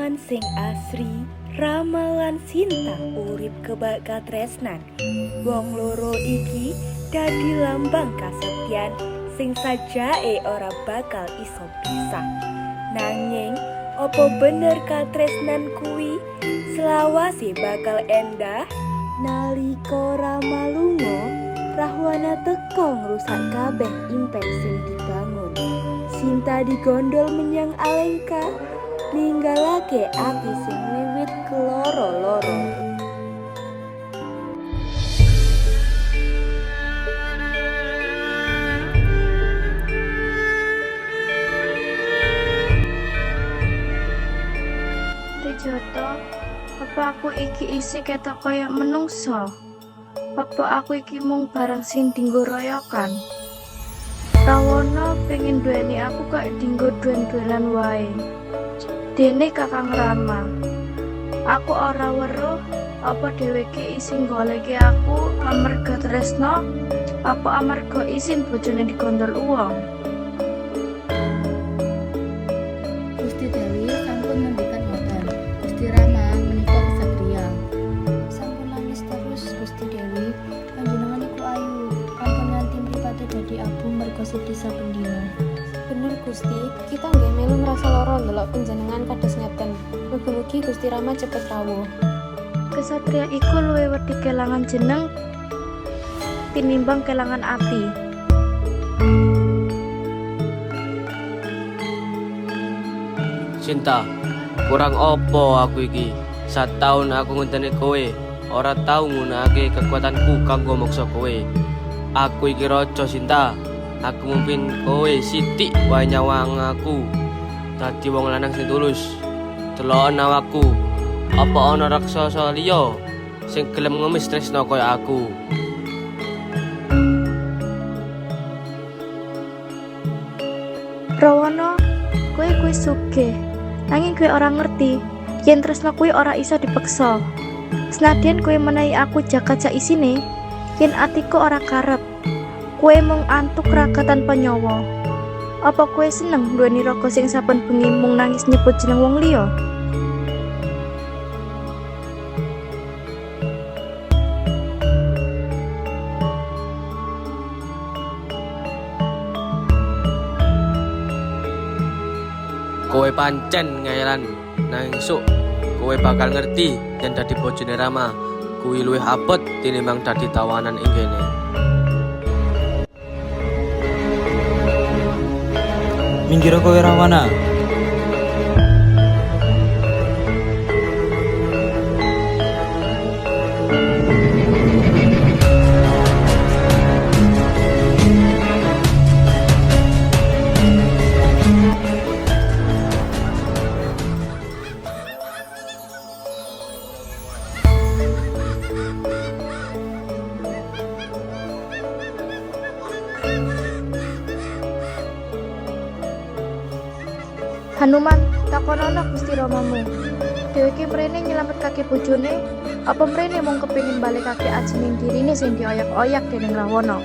Ramalan sing asri, ramalan Sinta urip kebak katresnan. Wong loro iki dadi lambang kasetyan sing sajae ora bakal iso pisah. Nanging opo bener katresnan kuwi selawase bakal endah? Nalika Rama lunga, Rahwana teka ngrusak kabeh impen sing dibangun. Sinta digondol menyang Alengka, ninggalake ati sing wiwit keloro-loro. Trijoto, apa aku iki isi ketok kaya menungso? Apa aku iki mung barang sing dinggo royokan? Rawana pengen duweni aku kaya dinggo duen-duenan wae. Dene Kakang Rama. Aku ora weruh apa dheweke isi goleki aku amarga tresno, apa amarga isin bojone digondol uwong. Gusti Dewi sampun ngendikan ngoten. Gusti Rama menika kesatria. Sampun nangis terus Gusti Dewi. Panjenengan iku ayu. Ampun nganti mripate dadi abu merga sedih saben dina. Bener Gusti, kita nggih melu ngrasa lara ndelok panjenengan kados ngeten. Mugi-mugi Gusti Rama cepet rawuh. Kesatria iku luwih wedi kelangan jeneng tinimbang kelangan ati. Sinta, kurang opo aku iki? Sataun aku ngenteni kowe, ora tau nggunakake kekuatanku kanggo moksa kowe. Aku iki raja Sinta. Aku mungkin kowe sithik wae nyawang aku. Dadi wong lanang sing tulus. Delok awakku. Apa ana raksasa liya sing gelem ngemis tresno kaya aku? Rawana, kowe sugih. Nanging kowe ora ngerti yen tresno kuwi ora iso dipeksa. Senadyan kowe menehi aku jagat sak isine, yen atiku ora karep. Kowe mung antuk raga tanpa nyawa. Apa kowe seneng duweni raga sing saben bengi mung nangis nyebut jeneng wong liya? Kowe pancen ngelan nang esuk kowe bakal ngerti yen dadi bojone Rama kuwi luwih abot tinimbang dadi tawanan ing kene. Minggir kowe Rahwana. Hanuman, takonono Gusti Ramamu. Dheweke mrene nyelametkake bojone, apa mrene mung kepengin balikake ajining dirine sing dioyak-oyak dening Rawana?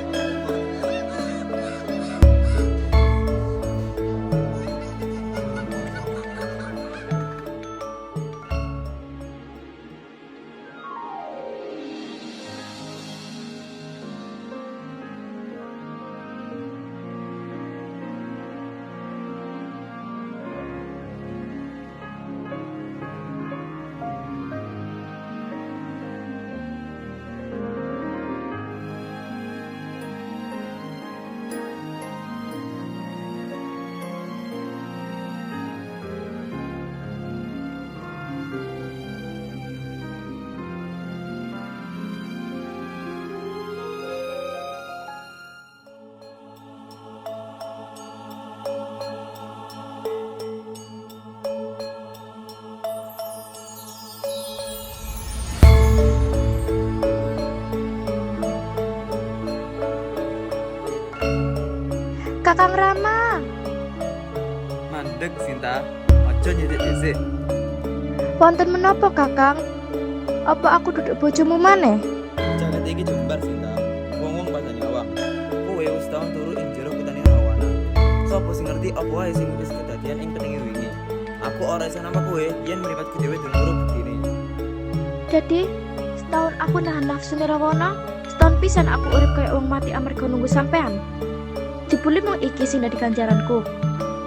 Kakang Rama, Mandeg Sinta, aja nyedik-nyedik. wonten menapa Kakang? Apa aku duduk bojomu maneh? Jagat iki jembar Sinta. Wong-wong pada nyawang. Kowe wis tau turu ing jero kutane Rawana. Sopo sing ngerti apa wae sing wis kedadian ing penenge wingi. Aku ora iso nama kowe yen mripatku dhewe durung weruh buktine. Jadi, setahun aku nahan nafsu Rawana, setahun pisan aku urip kayak wong mati amarga nunggu sampean. Jebule mung iki sing dadi ganjaranku.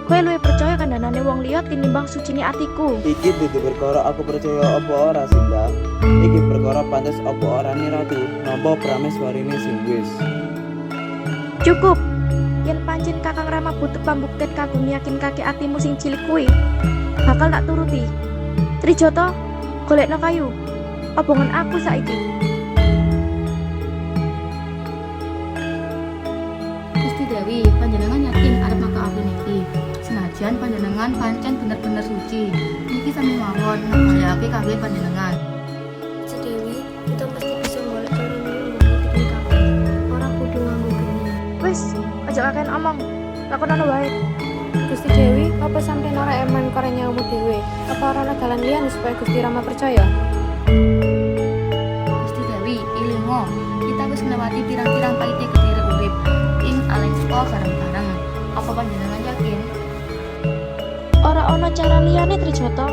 Kowe luwih percaya kandhanane wong liya tinimbang sucine atiku. Iki dudu perkara aku percaya apa ora Sinta. Iki perkara pantes apa orane ratu nampa prameswarine sing wis. Cukup. Yen pancen Kakang Rama butuh pambuktian kanggo meyakinkake atimu sing cilik kuwi, bakal tak turuti. Trijata, golekno kayu. Obongan aku saiki. Gusti Dewi, panjenengan yakin arep makaaken iki? Senajan panjenengan pancen bener-bener suci. Niki sami mawon nglayake kangge panjenengan. Dewi, kita pasti bisa golek cara nyuwun kakek. Ora kudu nganggo geni. Wis, aja kakean omong. Lakonono wae. Gusti Dewi, apa sampeyan ora eman karo nyamu dhewe? Apa ora ana dalan liyan supaya Gusti Rama percaya? Gusti Dewi, ilingo, kita wis nglewati pirang-pirang pahite kediri urip ing Alexpo bareng-bareng. Apa panjenengan yakin? Ora ana cara liyane Trijata.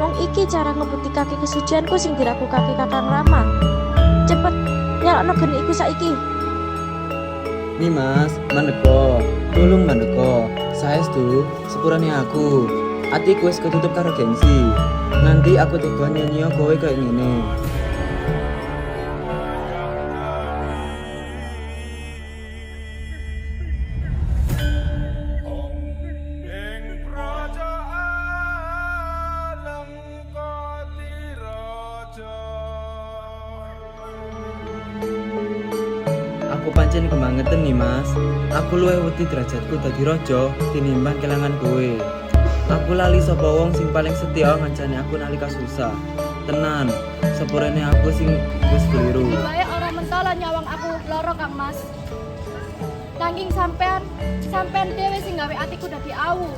Wong iki cara ngebuktikake kesucianku sing dirakukake Kakang Rama. Cepet nyalakno geni iku saiki. Nimas, mandeko, tulung mandeko. Saestu sepurane aku. Atiku wis ketutup karo gengsi. Nanti aku tega nyanyi kowe kayak ngene. Aku pancen kebangetan nih mas. Aku luwih wedi derajatku dadi raja tinimbang kelangan kowe. Aku lali sapa wong sing paling setia ngancani aku nalika susah. Tenan, sepurane aku sing wis keliru. Wae ora mentala nyawang aku loro Kang Mas. Nanging sampean dhewe sing gawe atiku dadi awu.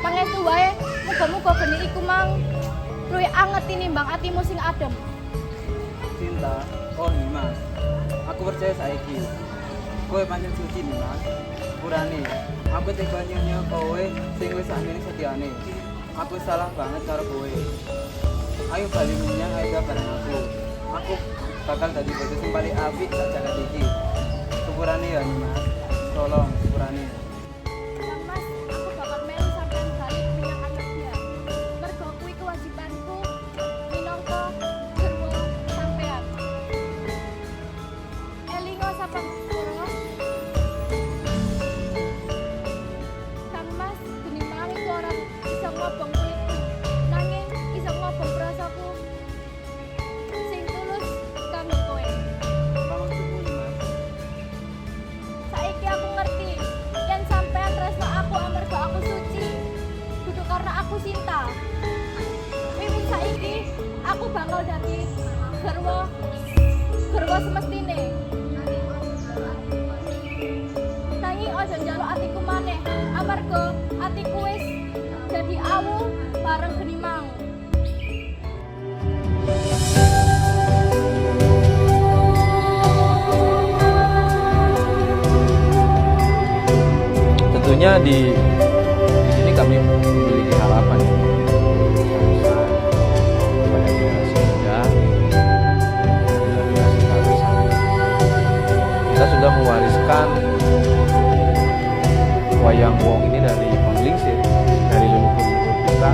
Pangestu wae, muga-muga geni iku mang luwih anget tinimbang atimu sing adem. Cinta, oh nih mas. Aku percaya saiki. Kowe pancen suci nih mas. Sepurane, aku tega nyanyi kowe sing wis sakmene setiane. Aku salah banget karo kowe. Ayo bali menyang ayo bareng aku. Aku bakal dadi bojo sing paling apik sak jagat iki. Sepurane ya nih mas. Tolong sepurane. Kang Mas, aku bakal melu sampean bali menyang Anakya. Mergo kuwi kewajibanku minangka garwa sampean. Elingo sapang pura. Kang Mas, geni mangi ku ora iso ngobong kulitku. Nanging iso ngobong prasaku sing tulus kanggo kowe. Maksudku nih mas. Saiki aku ngerti yen sampean tresno aku amarga aku suci. Kudu karena aku cinta. Wiwit saiki aku bakal dadi garwa semestine. Nanging aja njaluk atiku maneh amarga atiku wis dadi awu bareng geni mang. Tentunya di sini kami memiliki harapan ya. Kepada generasi muda, generasi kami kita sudah mewariskan wayang wong ini dari Panglingsir, dari leluhur-leluhur kita